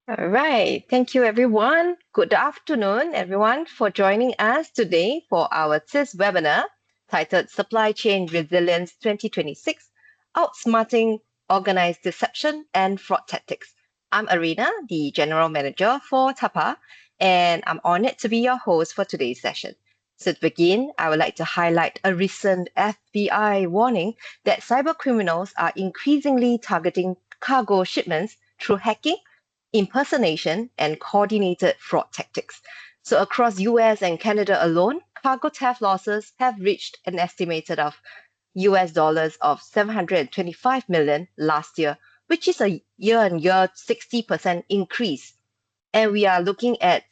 All right. Thank you, everyone. Good afternoon, everyone, for joining us today for our TIS webinar titled Supply Chain Resilience 2026 Outsmarting Organized Deception and Fraud Tactics. I'm Arena, the General Manager for TAPA, and I'm honored to be your host for today's session. So, to begin, I would like to highlight a recent FBI warning that cyber criminals are increasingly targeting cargo shipments through hacking, impersonation, and coordinated fraud tactics. So across US and Canada alone, cargo theft losses have reached an estimated of US dollars of 725 million last year, which is a year-on-year 60% increase. And we are looking at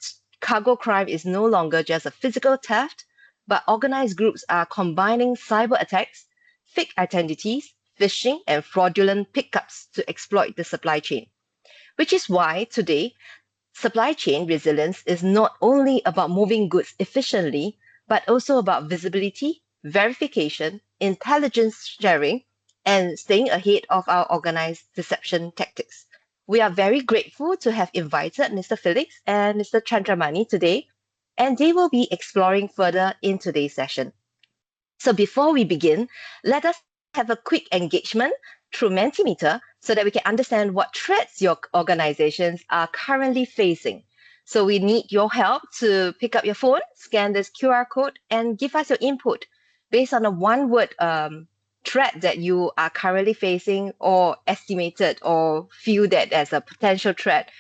cargo crime is no longer just a physical theft, but organized groups are combining cyber attacks, fake identities, phishing, and fraudulent pickups to exploit the supply chain. Which is why today, supply chain resilience is not only about moving goods efficiently, but also about visibility, verification, intelligence sharing, and staying ahead of our organized deception tactics. We are very grateful to have invited Mr. Felix and Mr. Chandramani today, and they will be exploring further in today's session. So before we begin, let us have a quick engagement through Mentimeter so that we can understand what threats your organizations are currently facing. So we need your help to pick up your phone, scan this QR code, and give us your input based on a one-word threat that you are currently facing or estimated or feel that as a potential threat.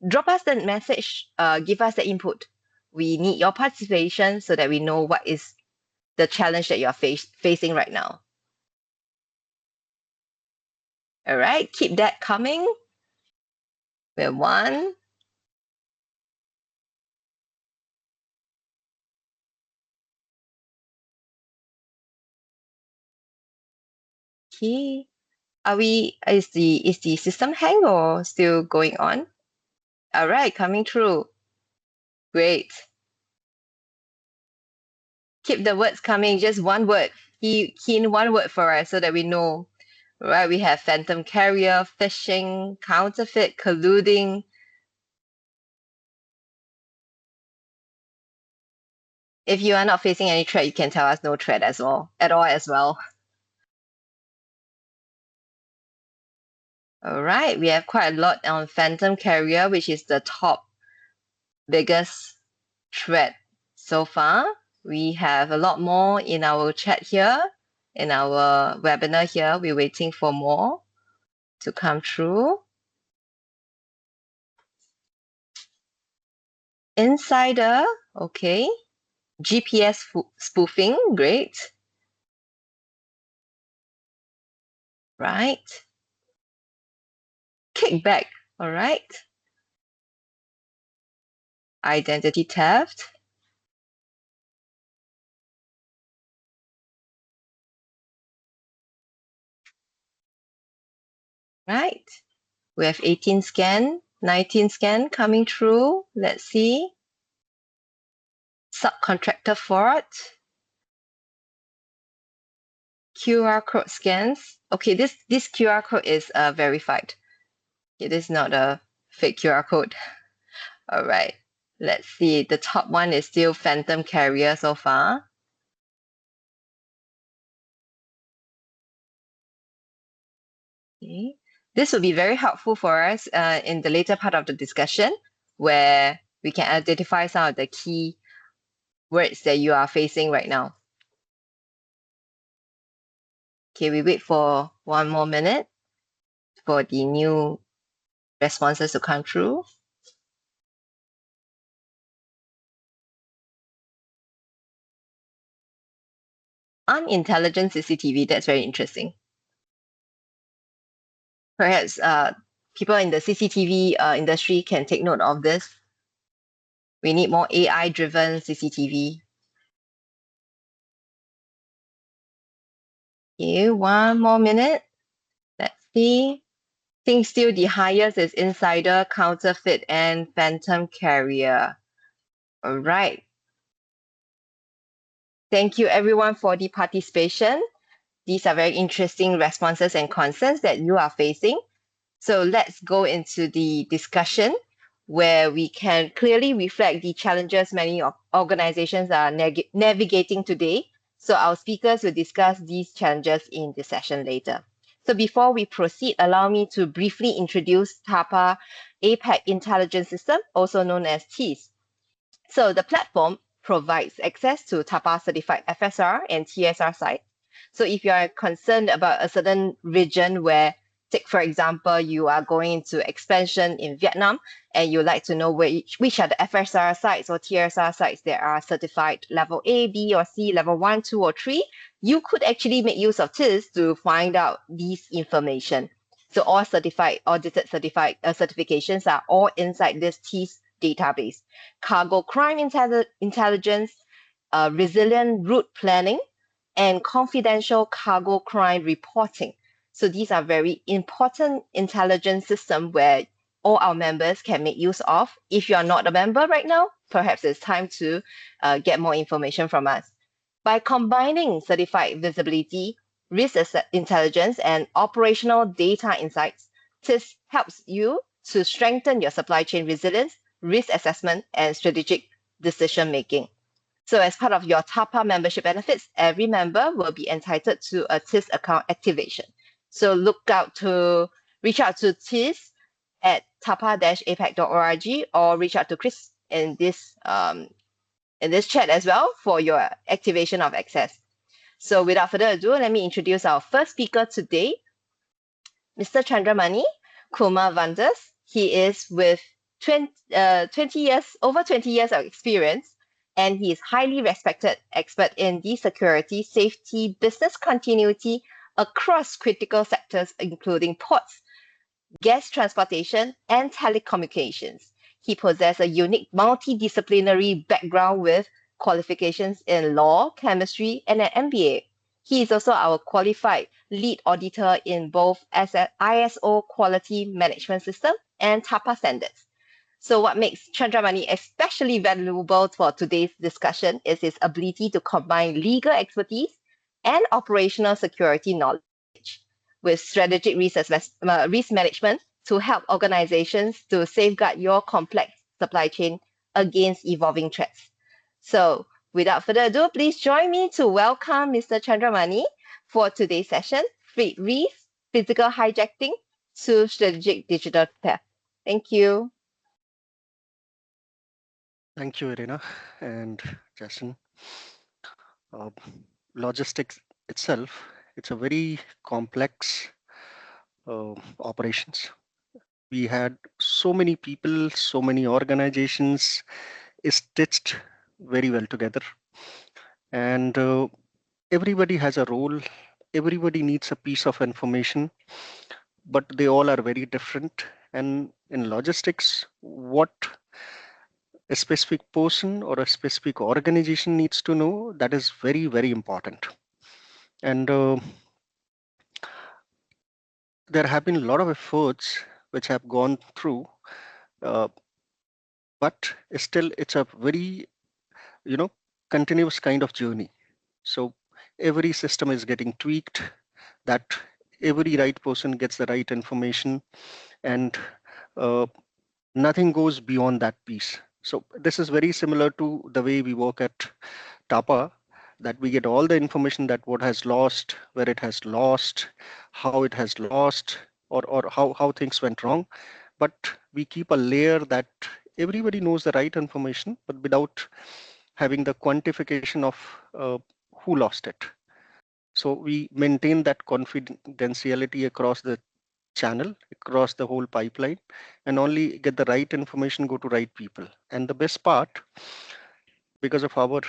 Drop us that message, give us the input. We need your participation so that we know what is the challenge that you're facing right now. All right, keep that coming. We have one. Okay. Is the system hang or still going on? All right, coming through. Great. Keep the words coming, just one word. Key in one word for us so that we know. All right, we have phantom carrier, phishing, counterfeit, colluding. If you are not facing any threat, you can tell us no threat at all as well. All right, we have quite a lot on phantom carrier, which is the top biggest threat so far. We have a lot more in our chat here, in our webinar here. We're waiting for more to come through. Insider, okay. GPS spoofing, great. Right. Kickback, all right. Identity theft. Right. We have 18 scan, 19 scan coming through. Let's see. Subcontractor fraud. QR code scans. Okay, this QR code is verified. It is not a fake QR code. All right, let's see. The top one is still phantom carrier so far. Okay. This will be very helpful for us in the later part of the discussion where we can identify some of the key words that you are facing right now. Okay, we wait for one more minute for the new responses to come through. Unintelligent CCTV, that's very interesting. Perhaps people in the CCTV industry can take note of this. We need more AI-driven CCTV. Okay, one more minute. Let's see. I think still the highest is insider, counterfeit, and phantom carrier. All right. Thank you everyone for the participation. These are very interesting responses and concerns that you are facing. So let's go into the discussion. where we can clearly reflect the challenges many organizations are navigating today. So our speakers will discuss these challenges in the session later. So before we proceed, allow me to briefly introduce TAPA APAC Intelligence System, also known as TIS. So the platform provides access to TAPA certified FSR and TSR sites. So if you are concerned about a certain region where, take for example, you are going into expansion in Vietnam and you like to know which are the FSR sites or TSR sites that are certified level A, B, or C, level 1, 2, or 3, you could actually make use of TIS to find out these information. So all certified, audited certified certifications are all inside this TIS database. Cargo crime intelligence, resilient route planning, and confidential cargo crime reporting. So these are very important intelligence systems where all our members can make use of. If you are not a member right now, perhaps it's time to get more information from us. By combining certified visibility, intelligence, and operational data insights, this helps you to strengthen your supply chain resilience, risk assessment, and strategic decision making. So as part of your TAPA membership benefits, every member will be entitled to a TIS account activation. So reach out to TIS at tapa-apac.org or reach out to Chris in this chat as well for your activation of access. So without further ado, let me introduce our first speaker today, Mr. Chandramani Kumar Vandas. He is with 20 years, over 20 years of experience, and he is highly respected expert in the security, safety, business continuity across critical sectors, including ports, gas transportation, and telecommunications. He possesses a unique multidisciplinary background with qualifications in law, chemistry, and an MBA. He is also our qualified lead auditor in both ISO quality management system and TAPA standards. So what makes Chandramani especially valuable for today's discussion is his ability to combine legal expertise and operational security knowledge with strategic risk management to help organizations to safeguard your complex supply chain against evolving threats. So without further ado, please join me to welcome Mr. Chandramani for today's session, Risk, Physical Hijacking to Strategic Digital Theft. Thank you. Thank you, Irina and Justin. Uh, Logistics itself, it's a very complex operations. We had so many people, so many organizations stitched very well together, and everybody has a role. Everybody needs a piece of information, but they all are very different. And in logistics, what a specific person or a specific organization needs to know, that is very, very important. And there have been a lot of efforts which have gone through, uh, but still it's a very, you know, continuous kind of journey. So every system is getting tweaked, that every right person gets the right information, and uh, nothing goes beyond that piece. So this is very similar to the way we work at TAPA, that we get all the information that what has lost, where it has lost, how it has lost, or how things went wrong. But we keep a layer that everybody knows the right information, but without having the quantification of who lost it. So we maintain that confidentiality across the channel, across the whole pipeline, and only get the right information go to right people. And the best part, because of our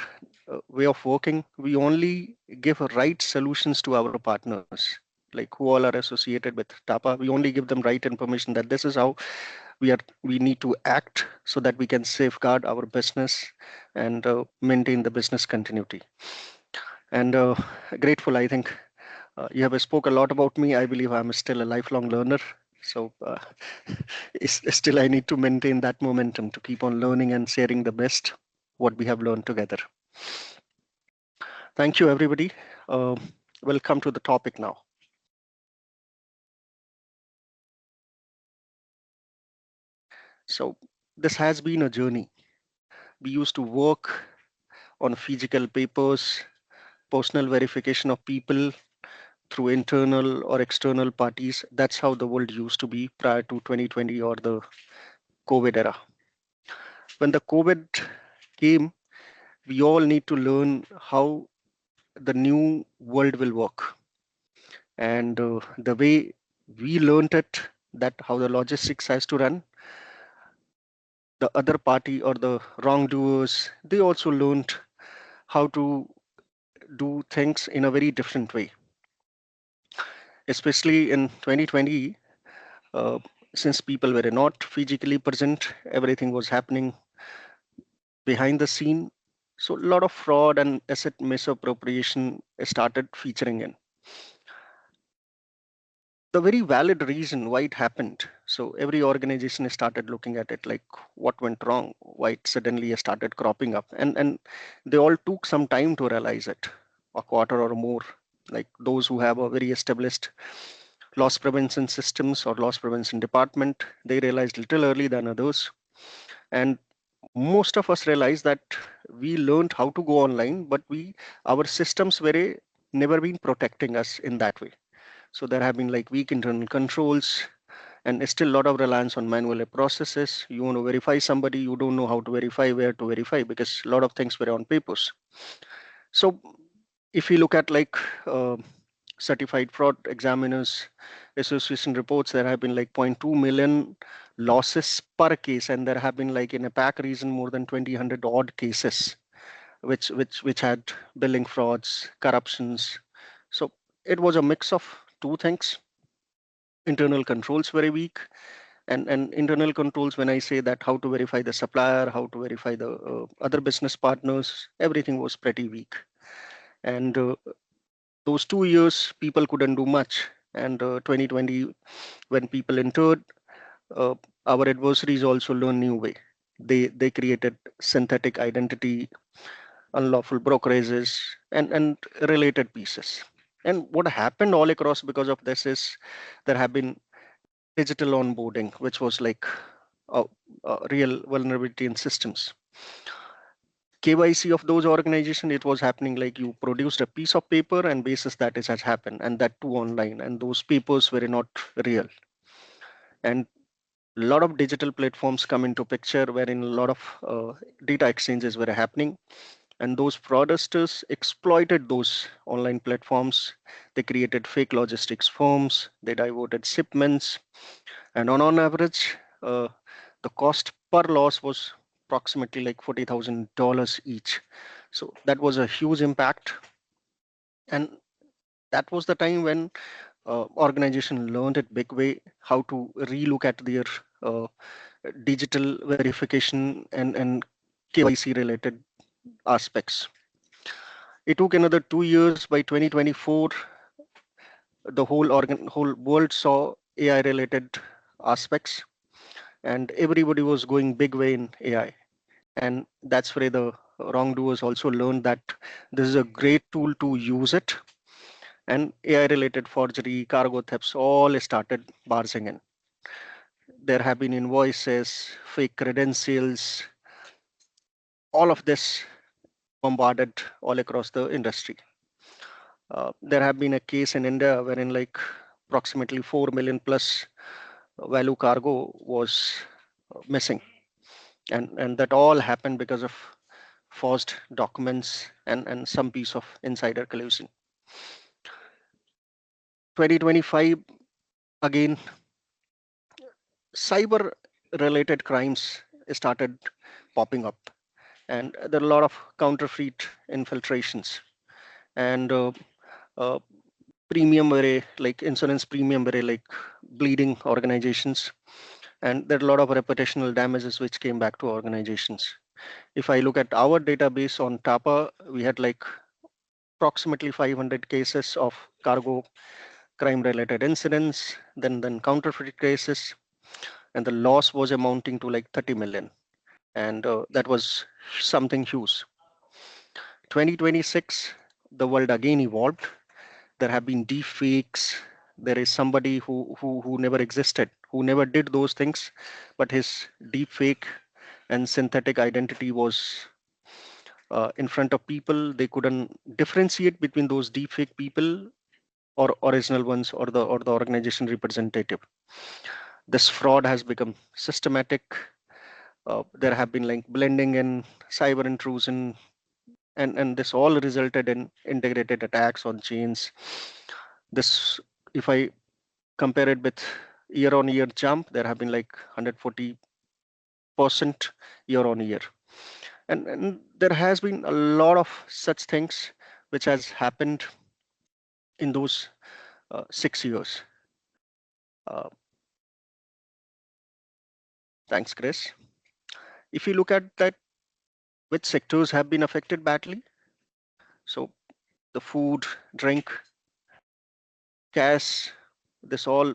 way of working, we only give right solutions to our partners, like who all are associated with TAPA. We only give them right information that this is how we need to act so that we can safeguard our business and maintain the business continuity. And grateful, I think you have spoke a lot about me. I believe I'm still a lifelong learner. So still I need to maintain that momentum to keep on learning and sharing the best what we have learned together. Thank you, everybody. We'll come to the topic now. So this has been a journey. We used to work on physical papers, personal verification of people through internal or external parties. That's how the world used to be prior to 2020 or the COVID era. When the COVID came, we all need to learn how the new world will work. And the way we learned it, that how the logistics has to run, the other party or the wrongdoers, they also learned how to do things in a very different way. Especially in 2020, uh, since people were not physically present, everything was happening behind the scene. So a lot of fraud and asset misappropriation started featuring in. The very valid reason why it happened. So every organization started looking at it like what went wrong, why it suddenly started cropping up, and they all took some time to realize it, a quarter or more. Like those who have a very established loss prevention systems or loss prevention department, they realized little early than others. And most of us realized that we learned how to go online, but we our systems were never been protecting us in that way. So there have been like weak internal controls and still a lot of reliance on manual processes. You want to verify somebody, you don't know how to verify, where to verify, because a lot of things were on papers. So if you look at like certified fraud examiners association reports, there have been like 0.2 million losses per case, and there have been like in a pack region more than 2,000 odd cases which had billing frauds, corruptions. So it was a mix of two things. Internal controls very weak, and internal controls, when I say that, how to verify the supplier, how to verify the other business partners, everything was pretty weak. And those 2 years people couldn't do much. And 2020, when people entered, uh, our adversaries also learned new way. They created synthetic identity, unlawful brokerages, and related pieces. And what happened all across because of this is there have been digital onboarding, which was like a, a real vulnerability in systems. KYC of those organizations, it was happening like you produced a piece of paper and basis that is has happened, and that too online, and those papers were not real. And a lot of digital platforms come into picture wherein a lot of data exchanges were happening, and those fraudsters exploited those online platforms. They created fake logistics firms, they diverted shipments, and on average, the cost per loss was approximately like $40,000 each. So that was a huge impact. And that was the time when organization learned it big way how to relook at their uh, digital verification and KYC related aspects. It took another 2 years. By 2024, the whole world saw AI related aspects, and everybody was going big way in AI. And that's where the wrongdoers also learned that this is a great tool to use it. And AI related forgery, cargo thefts all started barging in. There have been invoices, fake credentials, all of this bombarded all across the industry. There have been a case in India wherein like approximately 4 million plus value cargo was missing. And that all happened because of forged documents and some piece of insider collusion. 2025, again, cyber related crimes started popping up, and there are a lot of counterfeit infiltrations, and uh, premium array like insurance premium array like bleeding organizations, and there are a lot of reputational damages which came back to organizations. If I look at our database on TAPA, we had like approximately 500 cases of cargo crime related incidents, then counterfeit cases, and the loss was amounting to like 30 million. And that was something huge. 2026, the world again evolved. There have been deep fakes. There is somebody who never existed, who never did those things, but his deep fake and synthetic identity was in front of people. They couldn't differentiate between those deepfake people or original ones or the organization representative. This fraud has become systematic. There have been like blending and cyber intrusion, and this all resulted in integrated attacks on chains. This, if I compare it with year-on-year jump, there have been like 140% year-on-year, and there has been a lot of such things which has happened in those 6 years. Uh, Thanks, Chris. If you look at that, which sectors have been affected badly? So the food, drink, gas, this all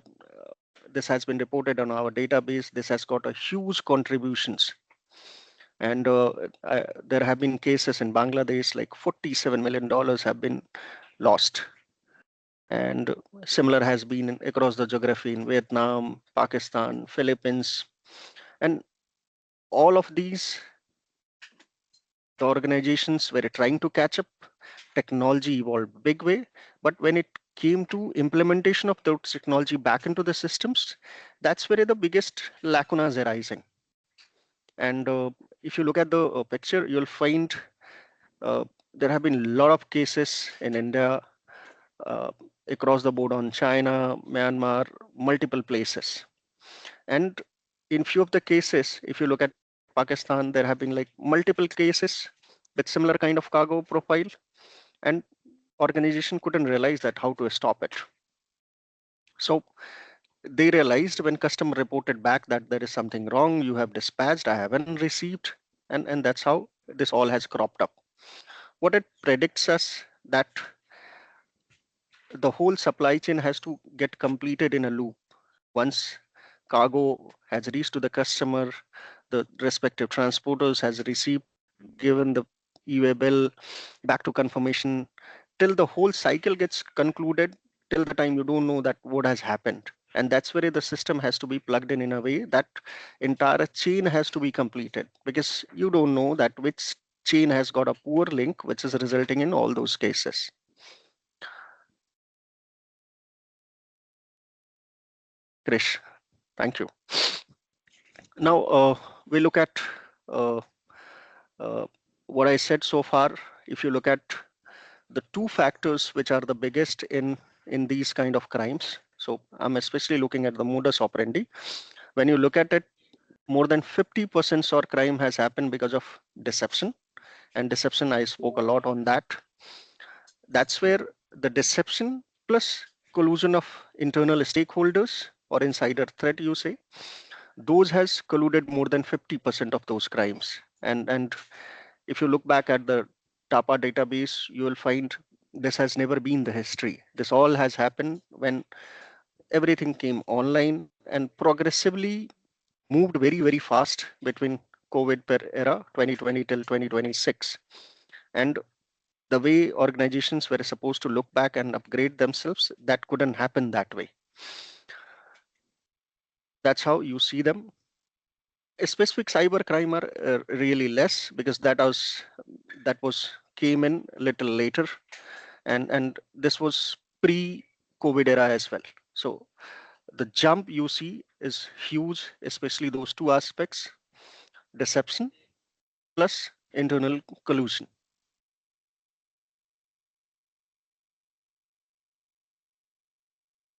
this has been reported on our database. This has got a huge contributions, and there have been cases in Bangladesh like $47 million have been lost, and similar has been across the geography in Vietnam, Pakistan, Philippines, and all of these the organizations were trying to catch up. Technology evolved big way, but when it came to implementation of those technology back into the systems, that's where the biggest lacunas arising. And if you look at the picture, you'll find uh, there have been a lot of cases in India, uh, across the board on China, Myanmar, multiple places. And in few of the cases, if you look at Pakistan, there have been like multiple cases with similar kind of cargo profile, and organization couldn't realize that how to stop it. So they realized when customer reported back that there is something wrong, you have dispatched, I haven't received, and that's how this all has cropped up. What it predicts us that the whole supply chain has to get completed in a loop. Once cargo has reached to the customer, the respective transporters has received, given the e-way bill, back to confirmation, till the whole cycle gets concluded, till the time you don't know that what has happened. And that's where the system has to be plugged in a way that entire chain has to be completed, because you don't know that which chain has got a poor link, which is resulting in all those cases. Krish, thank you. Now we look at uh, uh, what I said so far. If you look at the two factors which are the biggest in these kind of crimes, so I'm especially looking at the modus operandi. When you look at it, more than 50% or crime has happened because of deception, and deception I spoke a lot on that. That's where the deception plus collusion of internal stakeholders or insider threat, you say, those has colluded more than 50% of those crimes. And if you look back at the TAPA database, you will find this has never been the history. This all has happened when everything came online and progressively moved very, very fast between COVID per era, 2020 till 2026. And the way organizations were supposed to look back and upgrade themselves, that couldn't happen that way. That's how you see them. Specific cyber crime are really less, because that was came in a little later, and this was pre-COVID era as well. So the jump you see is huge, especially those two aspects: deception plus internal collusion.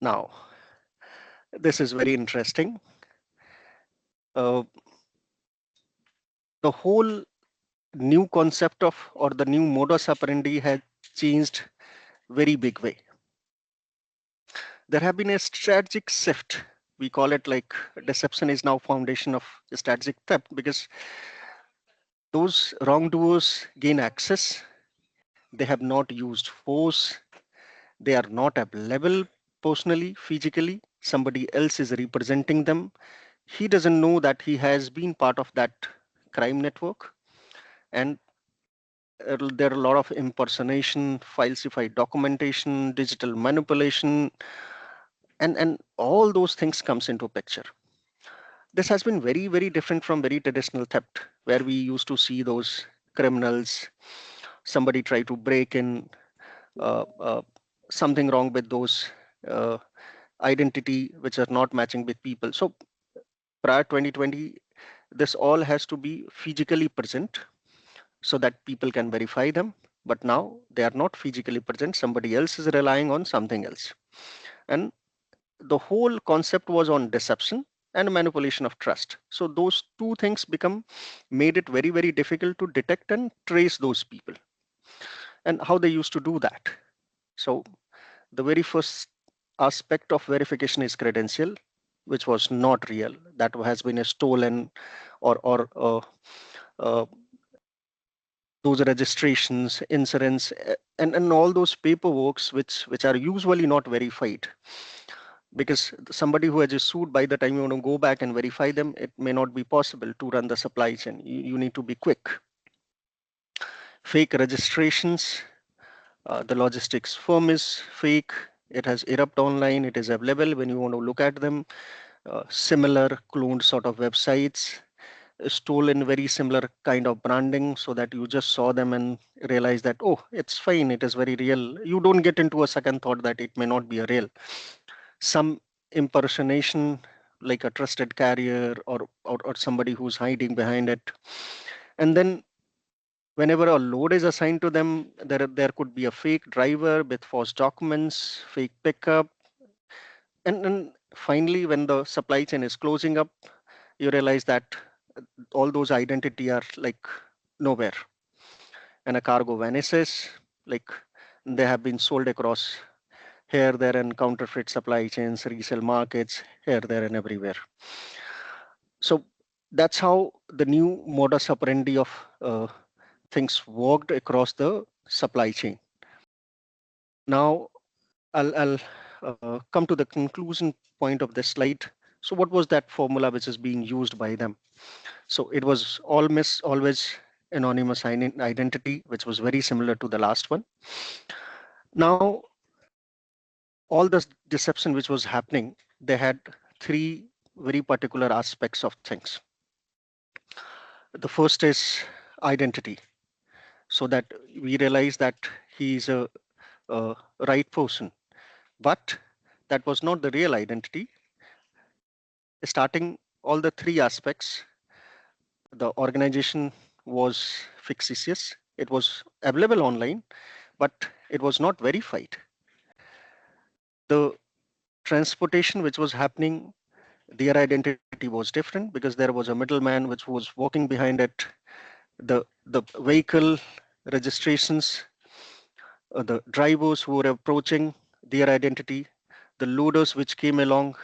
Now, this is very interesting. Uh, the whole new concept of, or the new modus operandi has changed very big way. There have been a strategic shift. We call it like deception is now foundation of strategic theft, because those wrongdoers gain access. They have not used force. They are not available personally, physically. Somebody else is representing them. He doesn't know that he has been part of that crime network. And there are a lot of impersonation, falsified documentation, digital manipulation, and all those things comes into picture. This has been very, very different from very traditional theft, where we used to see those criminals, somebody try to break in, uh, uh, something wrong with those uh, identity which are not matching with people. So prior 2020, this all has to be physically present so that people can verify them. But now they are not physically present. Somebody else is relying on something else. And the whole concept was on deception and manipulation of trust. So those two things become made it very, very difficult to detect and trace those people. And how they used to do that. So the very first aspect of verification is credential, which was not real. That has been a stolen, or uh, those registrations, insurance, and all those paperworks which are usually not verified, because somebody who has just sued, by the time you want to go back and verify them, it may not be possible to run the supply chain. You need to be quick. Fake registrations, the logistics firm is fake. It has erupt online. It is available when you want to look at them. Similar cloned sort of websites, stolen very similar kind of branding, so that you just saw them and realize that, oh, it's fine, it is very real. You don't get into a second thought that it may not be a real. Some impersonation, like a trusted carrier, or somebody who's hiding behind it. And then whenever a load is assigned to them, there could be a fake driver with false documents, fake pickup. And finally, when the supply chain is closing up, you realize that all those identity are like nowhere, and a cargo vanishes. Like, they have been sold across here, there, and counterfeit supply chains, resale markets, here, there, and everywhere. So that's how the new modus operandi of things worked across the supply chain. Now I'll come to the conclusion point of this slide. So what was that formula which is being used by them? So it was always anonymous identity, which was very similar to the last one. Now, all this deception which was happening, they had three very particular aspects of things. The first is identity, so that we realize that he is a right person, but that was not the real identity. Starting all the three aspects, the organization was fictitious. It was available online, but it was not verified. The transportation which was happening, their identity was different, because there was a middleman which was walking behind it. The vehicle registrations, the drivers who were approaching, their identity, the loaders which came along,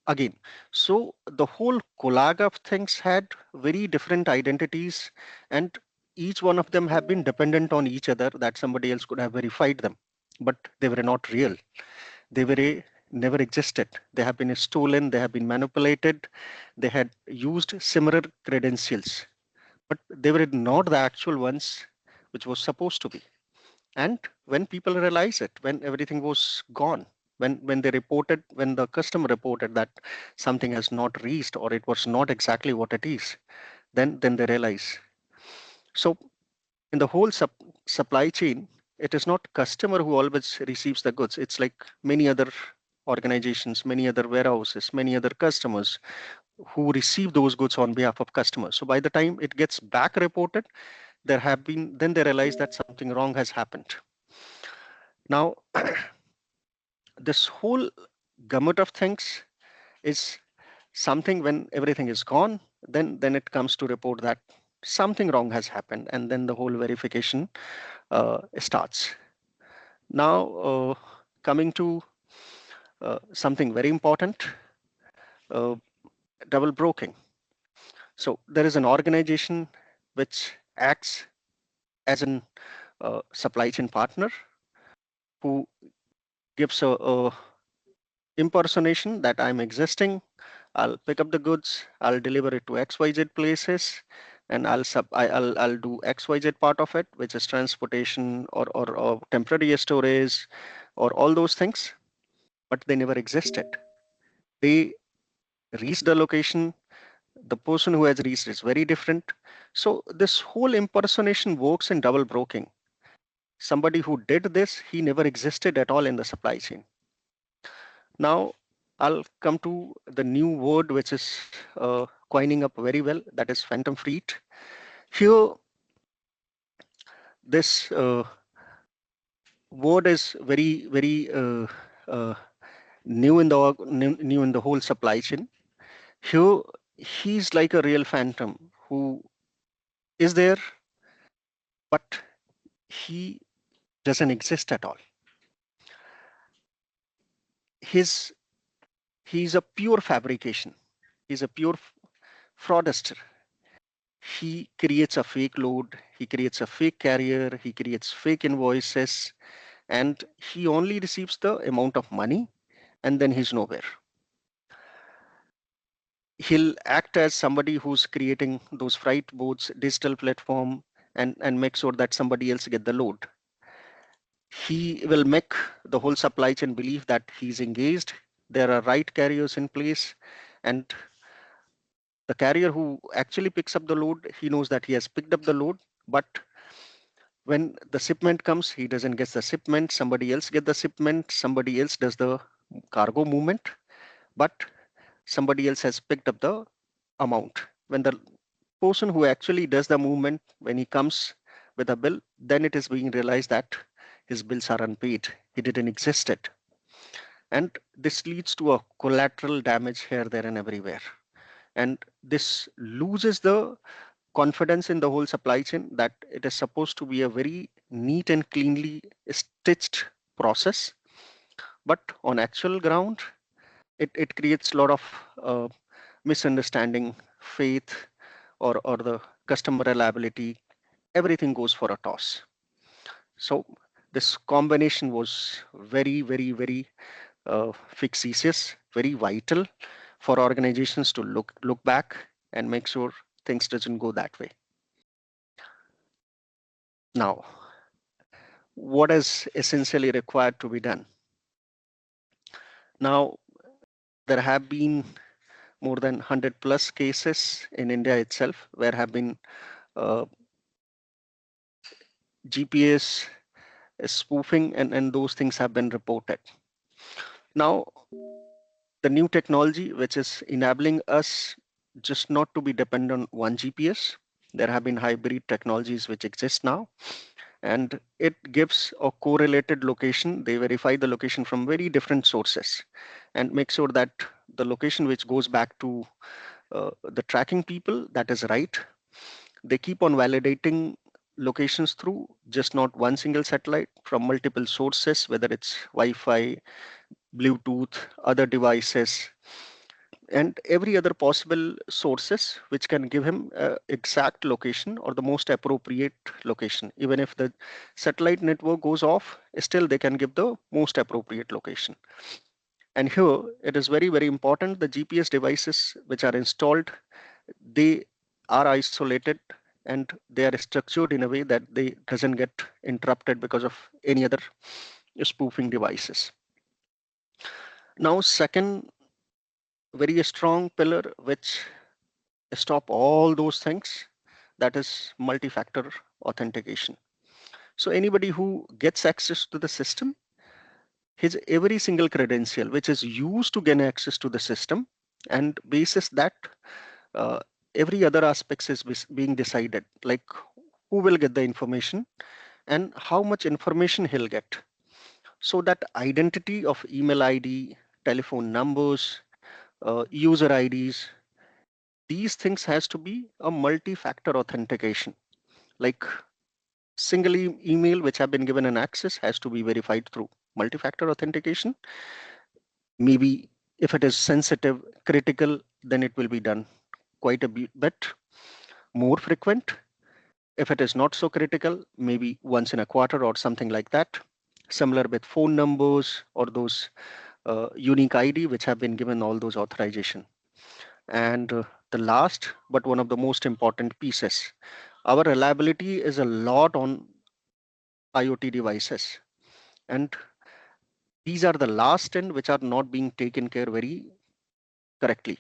again. So the whole collage of things had very different identities, and each one of them have been dependent on each other, that somebody else could have verified them, but they were not real. They were never existed. They have been stolen, they have been manipulated, they had used similar credentials, but they were not the actual ones which was supposed to be. And when people realize it, when everything was gone, when they reported, when the customer reported that something has not reached, or it was not exactly what it is, then they realize. So in the whole supply chain, it is not customer who always receives the goods. It's like many other organizations, many other warehouses, many other customers who receive those goods on behalf of customers. So by the time it gets back reported, then they realize that something wrong has happened. Now, this whole gamut of things is something, when everything is gone, then it comes to report that something wrong has happened, and then the whole verification starts. Now, coming to something very important, uh, double broking. So there is an organization which acts as an supply chain partner, who gives a impersonation that I'm existing. I'll pick up the goods, I'll deliver it to XYZ places, and I'll do XYZ part of it, which is transportation, or temporary storage, or all those things, but they never existed. They reach the location, The person who has reached is very different. So this whole impersonation works in double broking. Somebody who did this, he never existed at all in the supply chain. Now, I'll come to the new word which is coining up very well, that is phantom fleet. Here, this word is very new in the new in the whole supply chain. Here, he's like a real phantom who is there, but he doesn't exist at all. His he's a pure fabrication. He's a pure fraudster. He creates a fake load, he creates a fake carrier, he creates fake invoices, and he only receives the amount of money and then he's nowhere. He'll act as somebody who's creating those freight boats, digital platform, and make sure that somebody else get the load. He will make the whole supply chain believe that he's engaged, there are right carriers in place, and the carrier who actually picks up the load, he knows that he has picked up the load, but when the shipment comes, he doesn't get the shipment, somebody else get the shipment, somebody else does the cargo movement, but somebody else has picked up the amount. When the person who actually does the movement, when he comes with a bill, then it is being realized that his bills are unpaid, he didn't exist it. And this leads to a collateral damage here, there, and everywhere. And this loses the confidence in the whole supply chain that it is supposed to be a very neat and cleanly stitched process. But on actual ground, it creates a lot of uh, misunderstanding, faith, or the customer reliability. Everything goes for a toss. So this combination was very fictitious, very vital for organizations to look back and make sure things doesn't go that way. Now, what is essentially required to be done? Now, there have been more than 100 plus cases in India itself where have been uh, GPS spoofing and those things have been reported. Now, the new technology which is enabling us just not to be dependent on one GPS, there have been hybrid technologies which exist now, and it gives a correlated location. They verify the location from very different sources and make sure that the location which goes back to the tracking people, that is right. They keep on validating locations through just not one single satellite from multiple sources, whether it's Wi-Fi, Bluetooth, other devices, and every other possible sources which can give him exact location or the most appropriate location. Even if the satellite network goes off, still they can give the most appropriate location. And here it is very important, the GPS devices which are installed, they are isolated and they are structured in a way that they doesn't get interrupted because of any other spoofing devices. Now, second very strong pillar which stop all those things, that is multi-factor authentication. So anybody who gets access to the system, his every single credential which is used to gain access to the system, and basis that uh, every other aspects is being decided, like who will get the information and how much information he'll get. So that identity of email ID, telephone numbers, user IDs, these things has to be a multi-factor authentication. Like single email which have been given an access has to be verified through multi-factor authentication. Maybe if it is sensitive, critical, then it will be done quite a bit more frequent. If it is not so critical, maybe once in a quarter or something like that. Similar with phone numbers or those unique ID which have been given all those authorization. And the last, but one of the most important pieces, our reliability is a lot on IoT devices. And these are the last 10 which are not being taken care very correctly.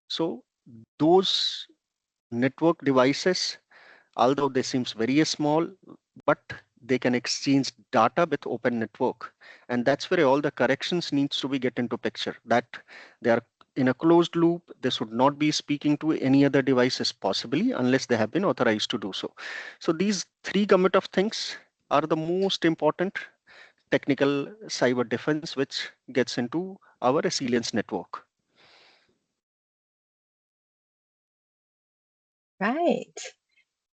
So those network devices, although they seems very small, but they can exchange data with open network. And that's where all the corrections needs to be get into picture, that they are in a closed loop. They should not be speaking to any other devices possibly unless they have been authorized to do so. So these three gamut of things are the most important technical cyber defense which gets into our resilience network. Right.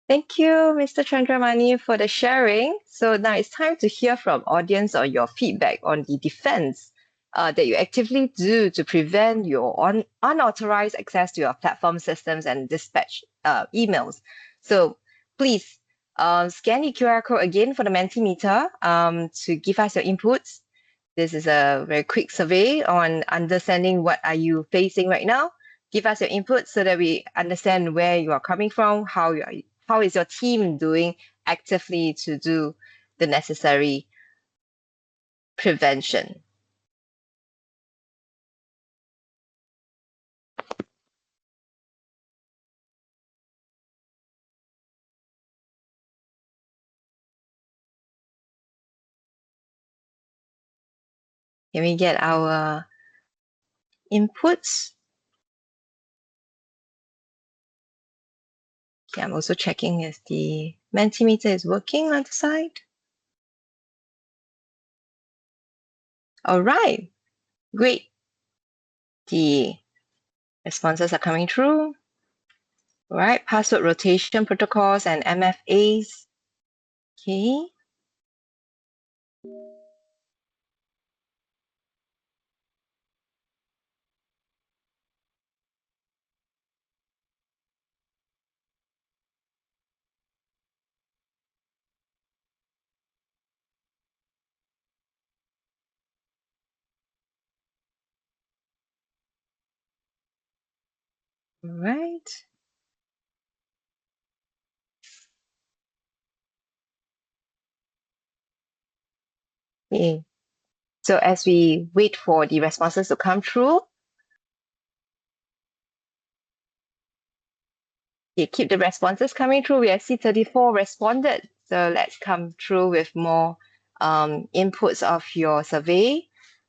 Thank you, Mr. Chandramani, for the sharing. So now it's time to hear from audience or your feedback on the defense that you actively do to prevent your unauthorized access to your platform systems and dispatch emails. So please scan the QR code again for the Mentimeter to give us your inputs. This is a very quick survey on understanding what are you facing right now. Give us your input so that we understand where you are coming from, how is your team doing actively to do the necessary prevention. Can we get our inputs? Okay, I'm also checking if the Mentimeter is working on the side. All right, great. The responses are coming through. All right, password rotation protocols and MFAs. Okay. All right. Okay. So as we wait for the responses to come through, okay, keep the responses coming through. We see 34 responded. So let's come through with more inputs of your survey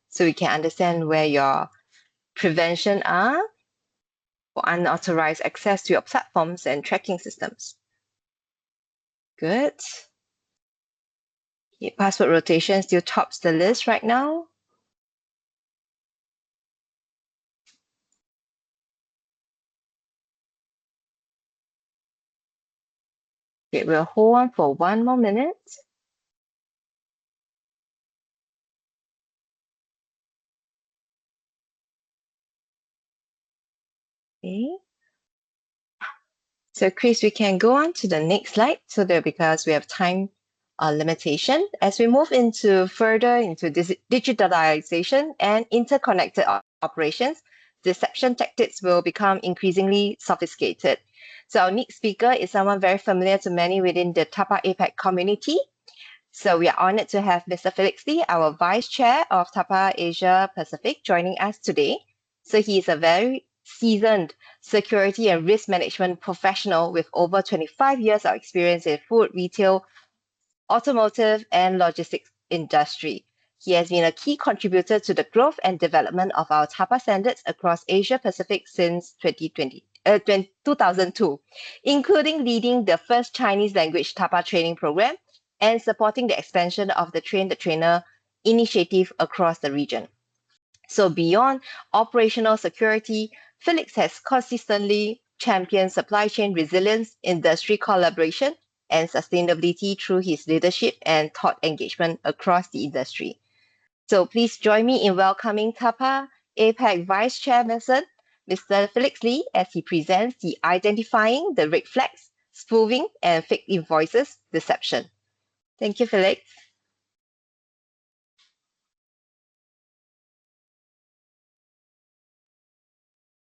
so we can understand where your prevention are for unauthorized access to your platforms and tracking systems. Good. Okay, password rotation still tops the list right now. Okay, we'll hold on for one more minute. Okay. So Chris, we can go on to the next slide so that because we have time limitation. As we move further into digitalization and interconnected operations, deception tactics will become increasingly sophisticated. So our next speaker is someone very familiar to many within the TAPA APAC community. So we are honored to have Mr. Felix Lee, our Vice Chair of TAPA Asia Pacific, joining us today. So he is a very seasoned security and risk management professional with over 25 years of experience in food, retail, automotive, and logistics industry. He has been a key contributor to the growth and development of our TAPA standards across Asia Pacific since 2002, including leading the first Chinese language TAPA training program and supporting the expansion of the Train the Trainer initiative across the region. So beyond operational security, Felix has consistently championed supply chain resilience, industry collaboration, and sustainability through his leadership and thought engagement across the industry. So please join me in welcoming TAPA APAC Vice Chairperson, Mr. Felix Lee, as he presents the Identifying the Red Flags, Spoofing and Fake Invoices Deception. Thank you, Felix.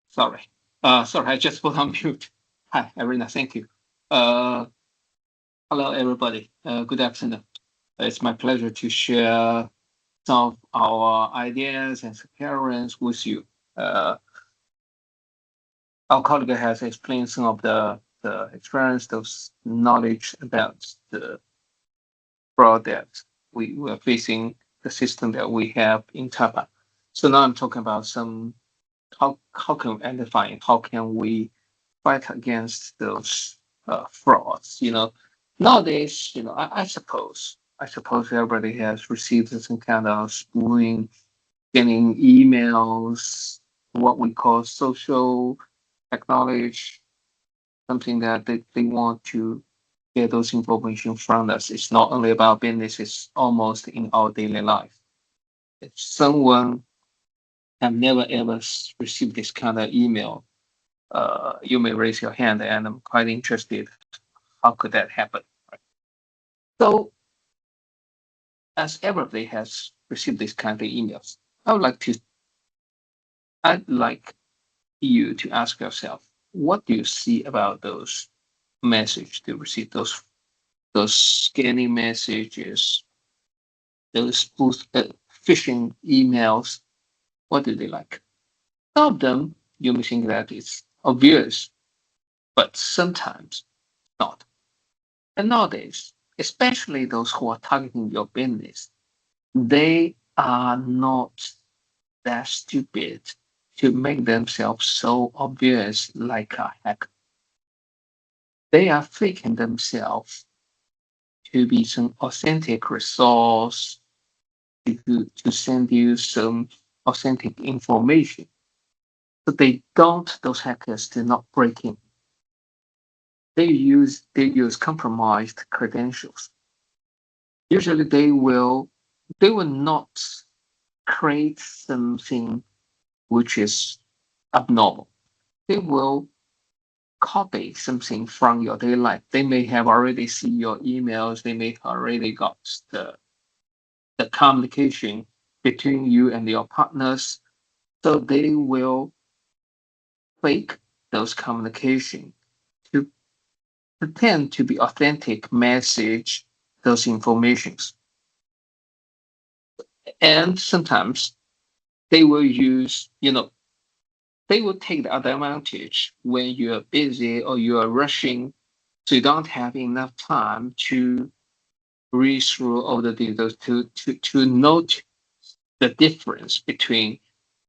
Sorry. Sorry, I just put on mute. Hi, Arena. Thank you. Hello, everybody. Good afternoon. It's my pleasure to share some of our ideas and experience with you. our colleague has explained some of the experience, those knowledge about the fraud that we were facing, the system that we have in TAPA. So now I'm talking about some how can we identify and how can we fight against those frauds? Nowadays, I suppose everybody has received some kind of spoofing, getting emails, what we call social technology, something that they want to get those information from us. It's not only about business, it's almost in our daily life. If someone have never ever received this kind of email, you may raise your hand, and I'm quite interested. How could that happen? Right? So, as everybody has received this kind of emails, I'd like you to ask yourself, what do you see about those messages? To receive those scanning messages, those phishing emails? What do they like? Some of them you may think that it's obvious, but sometimes not. And nowadays, especially those who are targeting your business, they are not that stupid to make themselves so obvious like a hacker. They are faking themselves to be some authentic resource to send you some authentic information. But those hackers do not break in. They use compromised credentials. Usually they will not create something which is abnormal. They will copy something from your daily life. They may have already seen your emails. They may already got the communication between you and your partners. So they will fake those communication to pretend to be authentic message those informations. And sometimes they will use, they will take the advantage when you're busy or you are rushing, so you don't have enough time to read through all the details to note the difference between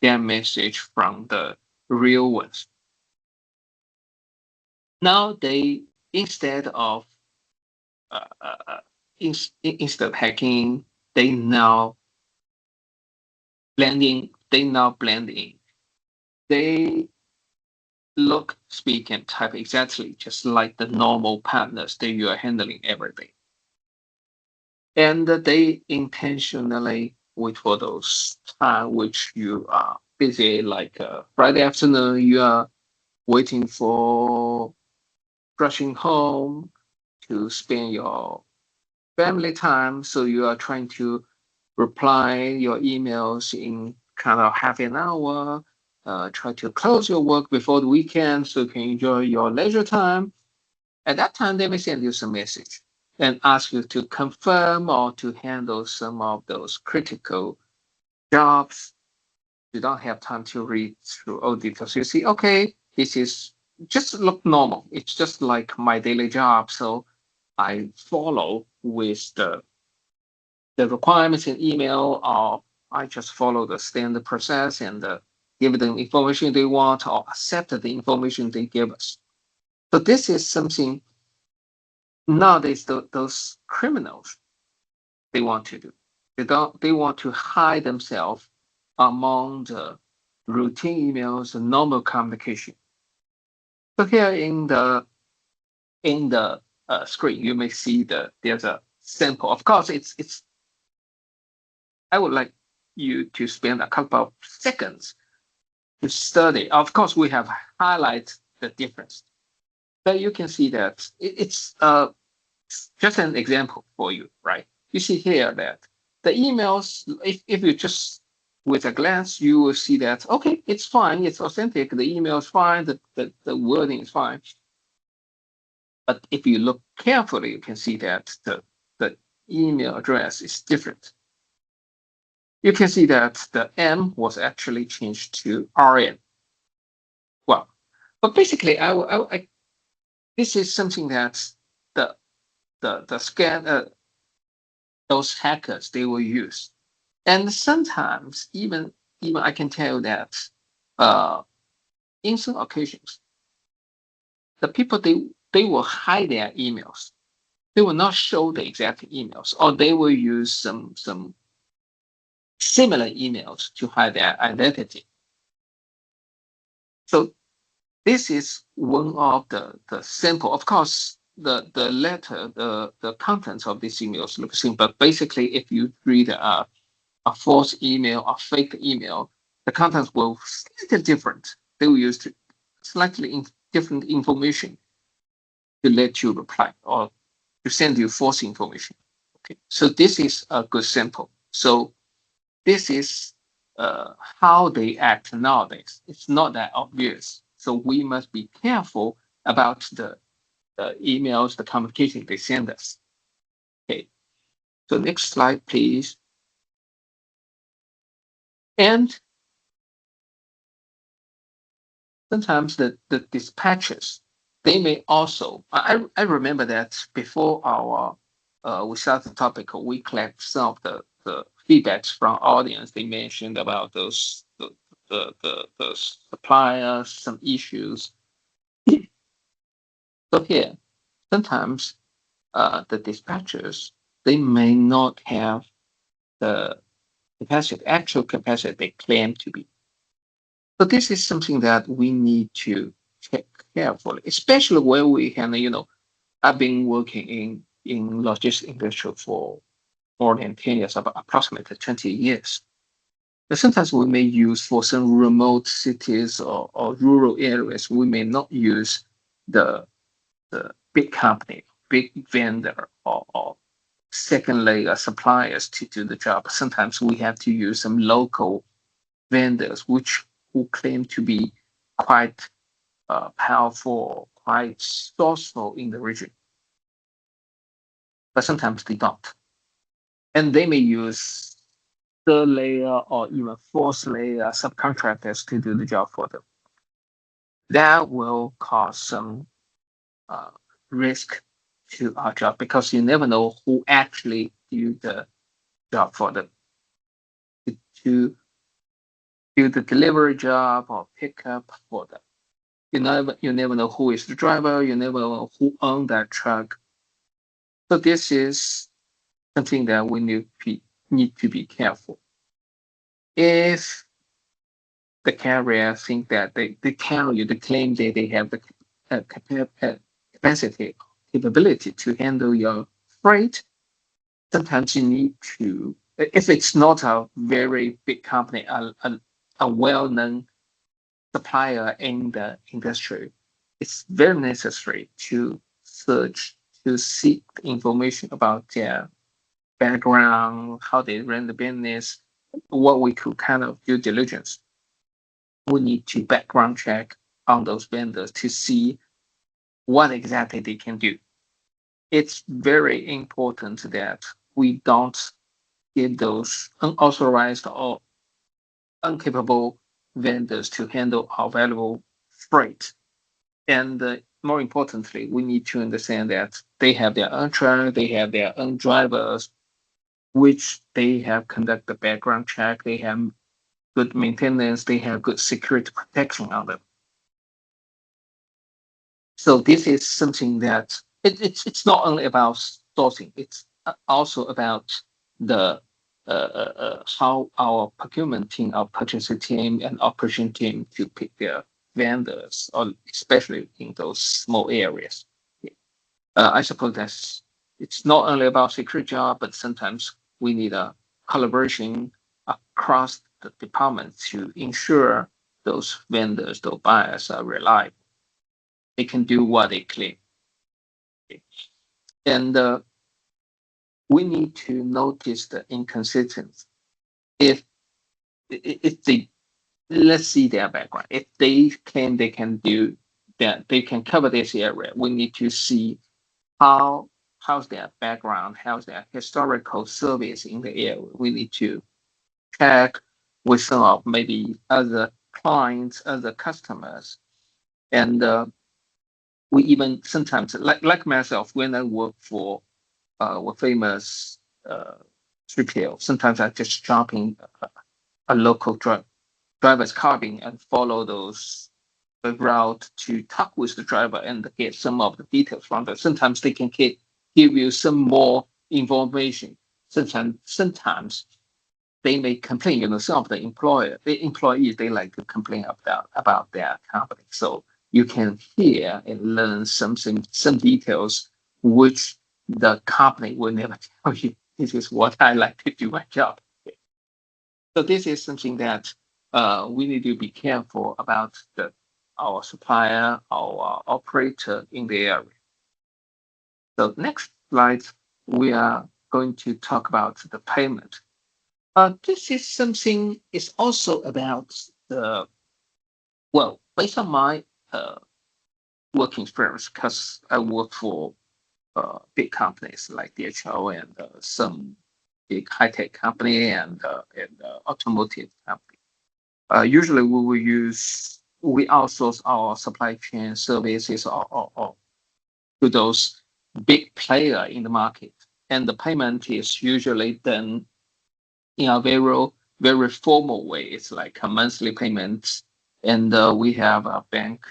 their message from the real ones. Now they instead of uh, uh, uh, instead of hacking, they now blend in. They look, speak, and type exactly just like the normal partners that you are handling every day. And they intentionally wait for those time which you are busy, like Friday afternoon, you are waiting for rushing home to spend your family time. So you are trying to reply your emails in kind of half an hour, try to close your work before the weekend so you can enjoy your leisure time. At that time, they may send you some message and ask you to confirm or to handle some of those critical jobs. You don't have time to read through all details. You see, okay, this is just look normal. It's just like my daily job. So I follow with the requirements in email, or I just follow the standard process and give them information they want or accept the information they give us. So this is something nowadays those criminals they want to do. They want to hide themselves among the routine emails and normal communication. So here in the screen, you may see there's a sample. Of course, it's I would like you to spend a couple of seconds to study. Of course, we have highlighted the difference. But you can see that it's just an example for you, right? You see here that the emails, if you just with a glance, you will see that, okay, it's fine, it's authentic, the email is fine, the wording is fine. But if you look carefully, you can see that the email address is different. You can see that the M was actually changed to RN. Well, But basically, this is something that the the scan those hackers they will use, and sometimes even I can tell that uh, in some occasions the people they will hide their emails. They will not show the exact emails, or they will use some similar emails to hide their identity. So this is one of the simple. Of course, the letter, the contents of these emails look same, but basically, if you read a false email, a fake email, the contents will slightly different. They will use slightly different information to let you reply or to send you false information. Okay, so this is a good sample. So this is how they act nowadays. It's not that obvious. So we must be careful about the emails, the communication they send us. Okay. So next slide, please. And sometimes the dispatchers, they may also, I remember that before our we start the topic, we collect some of the feedbacks from audience. They mentioned about the suppliers, some issues. So here, sometimes the dispatchers, they may not have the capacity, actual capacity they claim to be. So this is something that we need to check carefully, especially where we can, I've been working in logistics industry for more than 10 years, about approximately 20 years. But sometimes we may use for some remote cities or rural areas, we may not use the the big company, big vendor or second layer suppliers to do the job. Sometimes we have to use some local vendors which who claim to be quite powerful, quite sourceful in the region, but sometimes they don't. And they may use third layer or even fourth layer subcontractors to do the job for them. That will cause some uh, risk to our job because you never know who actually do the job for them. To do the delivery job or pickup for them. You never know who is the driver. You never know who owns that truck. So this is something that we need to be careful. If the carrier think that they carrier they claim that they have the capacity capability to handle your freight, sometimes you need to, if it's not a very big company, a well-known supplier in the industry, it's very necessary to search, to seek information about their background, how they run the business, what we could kind of due diligence. We need to background check on those vendors to see what exactly they can do. It's very important that we don't give those unauthorized or incapable vendors to handle our valuable freight. And more importantly, we need to understand that they have their own truck, they have their own drivers, which they have conducted background check, they have good maintenance, they have good security protection on them. So this is something that it's not only about sourcing, it's also about the how our procurement team, our purchasing team, and operation team to pick their vendors, or especially in those small areas. I suppose that's it's not only about security job, but sometimes we need a collaboration across the departments to ensure those vendors, those buyers are reliable. They can do what they claim. And we need to notice the inconsistency. If if they let's see their background. If they claim they can do that, they can cover this area. We need to see how how's their background, how's their historical service in the area. We need to check with some of maybe other clients, other customers, And we even sometimes, like myself, when I work for a famous 3PL, sometimes I just jump in a local driver's cabin and follow those the route to talk with the driver and get some of the details from them. Sometimes they can give you some more information. Sometimes they may complain. Some of the employees, they like to complain about their company. So you can hear and learn some details which the company will never tell you. This is what I like to do my job. So this is something that we need to be careful about our supplier, our operator in the area. So next slide, we are going to talk about the payment. This is something is also about based on my working experience, because I work for big companies like DHL and some big high-tech company and automotive company. Usually we outsource our supply chain services or to those big player in the market. And the payment is usually done in a very formal way. It's like a monthly payment, and we have a bank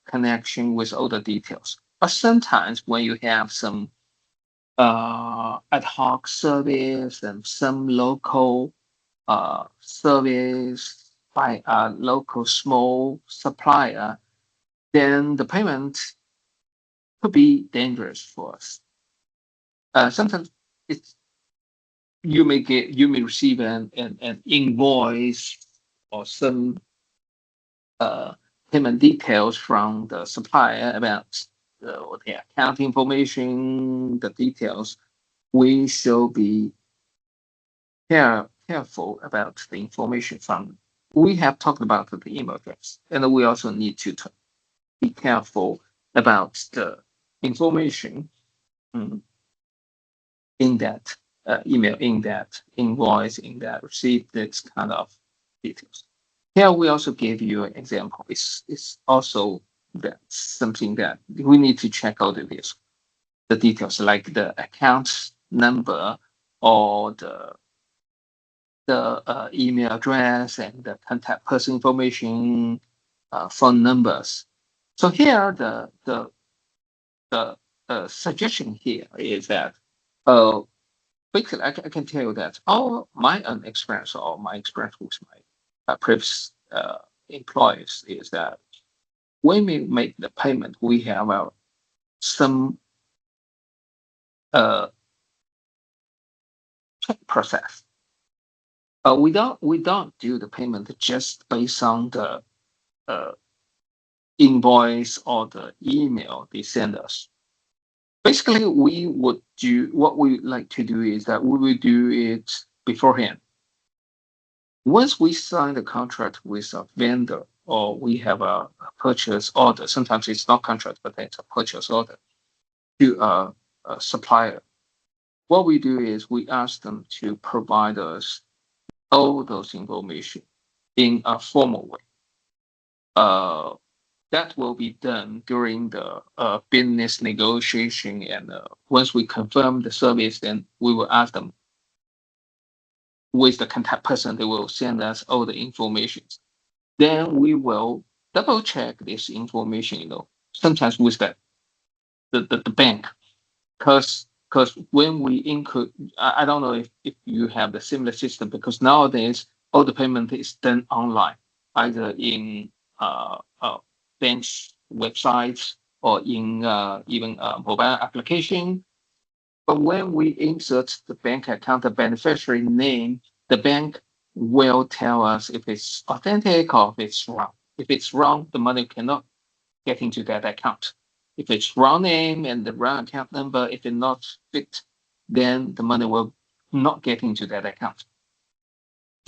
connection with all the details. But sometimes when you have some ad hoc service and some local service by a local small supplier, then the payment could be dangerous for us. Sometimes it's you may receive an invoice or some payment details from the supplier about the account information, the details. We should be careful about the information from. We have talked about the email address, and we also need to be careful about the information in that email, in that invoice, in that receipt, this kind of details. Here we also gave you an example. It's also that something that we need to check out the details, like the account number or the email address and the contact person information, phone numbers. So here the suggestion here is that basically I can tell you that all my own experience or my experience with my previous employees is that when we make the payment, we have some check process. We don't do the payment just based on the invoice or the email they send us. Basically, we would do what we like to do is that we will do it beforehand. Once we sign the contract with a vendor or we have a purchase order, sometimes it's not contract, but it's a purchase order to a supplier. What we do is we ask them to provide us all those information in a formal way. That will be done during the business negotiation, and once we confirm the service, then we will ask them with the contact person. They will send us all the information. Then we will double check this information. Sometimes with the bank, because when we include, I don't know if you have the similar system, because nowadays all the payment is done online, either in bank's websites or in even a mobile application. But when we insert the bank account, the beneficiary name, the bank will tell us if it's authentic or if it's wrong. If it's wrong, the money cannot get into that account. If it's wrong name and the wrong account number, if it not fit, then the money will not get into that account.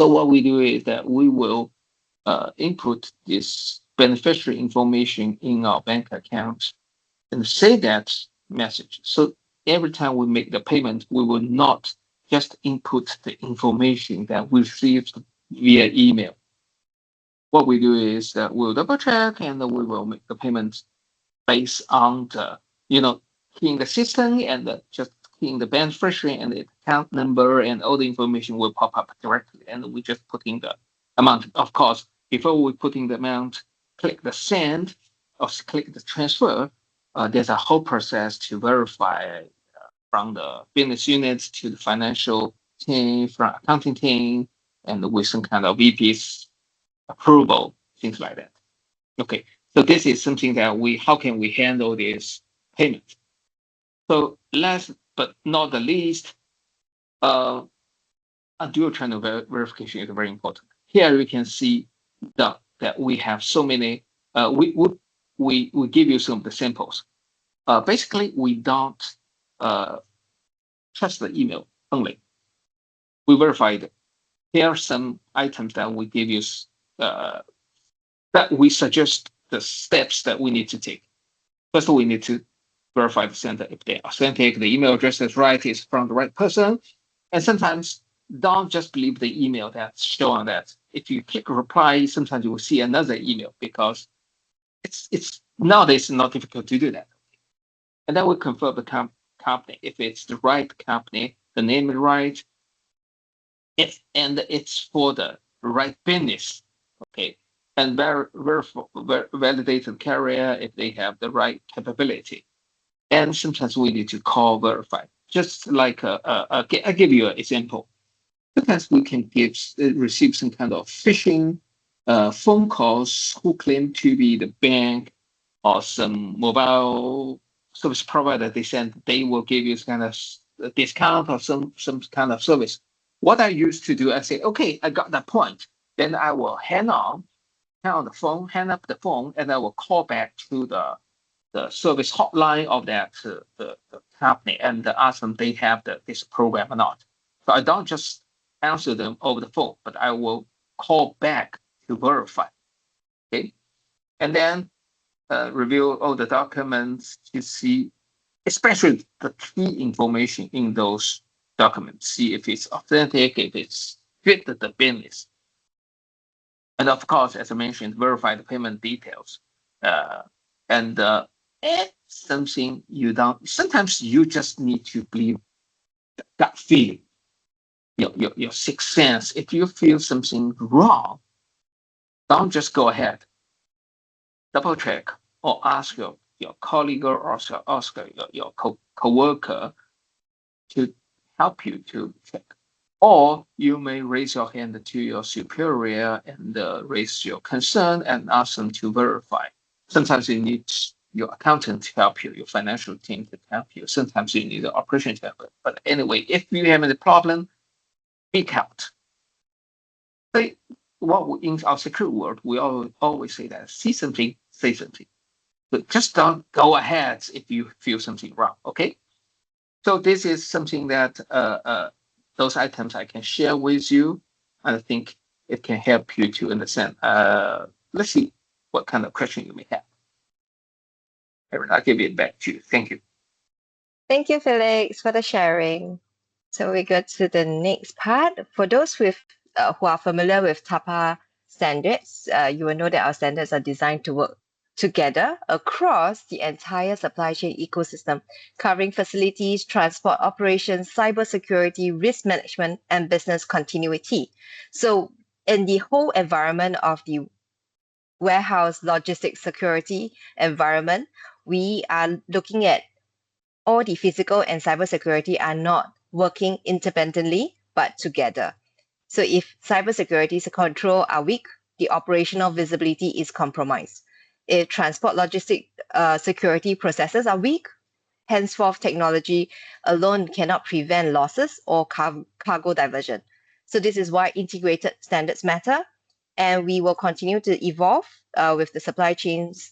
So what we do is that we will input this beneficiary information in our bank account and save that message. So every time we make the payment, we will not just input the information that we received via email. what we do is that we'll double check and we will make the payment based on the, keying the system and just keying the beneficiary and the account number and all the information will pop up directly. And we just put in the amount. Of course, before we put in the amount, click the send or click the transfer. There's a whole process to verify from the business units to the financial team, from accounting team, and with some kind of VP's approval, things like that. Okay, so this is something that how can we handle this payment? So last but not the least, a dual channel verification is very important. Here we can see that we have so many, we give you some of the samples. Basically, we don't trust the email only. We verified. Here are some items that we give you, that we suggest the steps that we need to take. First, we need to verify the sender if they authentic, the email address is right, is from the right person. And sometimes don't just believe the email that's showing that. If you click reply, sometimes you will see another email because it's nowadays not difficult to do that. And then we confirm the company. If it's the right company, the name is right, and it's for the right business. Okay. And validated carrier if they have the right capability. And sometimes we need to call verify. Just like I'll give you an example. Sometimes we can receive some kind of phishing phone calls who claim to be the bank or some mobile service provider. They will give you some kind of discount or some kind of service. What I used to do, I say, okay, I got that point. Then I will hang up the phone, and I will call back to the service hotline of that the company and ask them they have this program or not. So I don't just answer them over the phone, but I will call back to verify. Okay, and then review all the documents to see, especially the key information in those documents. See if it's authentic, if it's fit the business. And of course, as I mentioned, verify the payment details. And something you don't, sometimes you just need to believe gut feeling, your sixth sense. If you feel something wrong, don't just go ahead. Double check or ask your colleague or ask your co-worker to help you to check. Or you may raise your hand to your superior and raise your concern and ask them to verify. Sometimes you need your accountant to help you, your financial team to help you. Sometimes you need the operation to help you. But anyway, if you have any problem, speak out. Say what in our secure world, we always say that see something, say something. But just don't go ahead if you feel something wrong. Okay. So this is something that those items I can share with you. And I think it can help you to understand. Let's see what kind of question you may have. Erin, I'll give it back to you. Thank you. Thank you, Felix, for the sharing. So we go to the next part. For those who are familiar with TAPA standards, you will know that our standards are designed to work together across the entire supply chain ecosystem, covering facilities, transport operations, cybersecurity, risk management, and business continuity. So in the whole environment of the warehouse logistics security environment, we are looking at all the physical and cybersecurity are not working independently, but together. So if cybersecurity control are weak, the operational visibility is compromised. If transport logistic security processes are weak, henceforth technology alone cannot prevent losses or cargo diversion. So this is why integrated standards matter, and we will continue to evolve with the supply chain's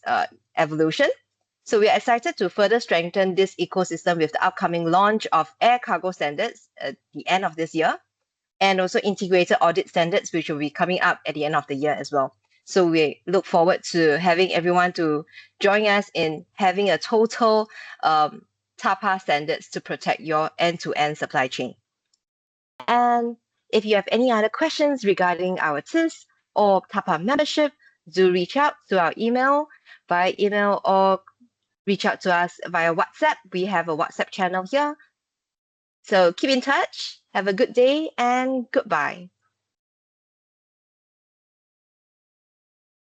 evolution. So we are excited to further strengthen this ecosystem with the upcoming launch of air cargo standards at the end of this year, and also integrated audit standards, which will be coming up at the end of the year as well. So we look forward to having everyone to join us in having a total TAPA standards to protect your end-to-end supply chain. And if you have any other questions regarding our TIS or TAPA membership, do reach out to our via email or reach out to us via WhatsApp. We have a WhatsApp channel here. So keep in touch. Have a good day and goodbye.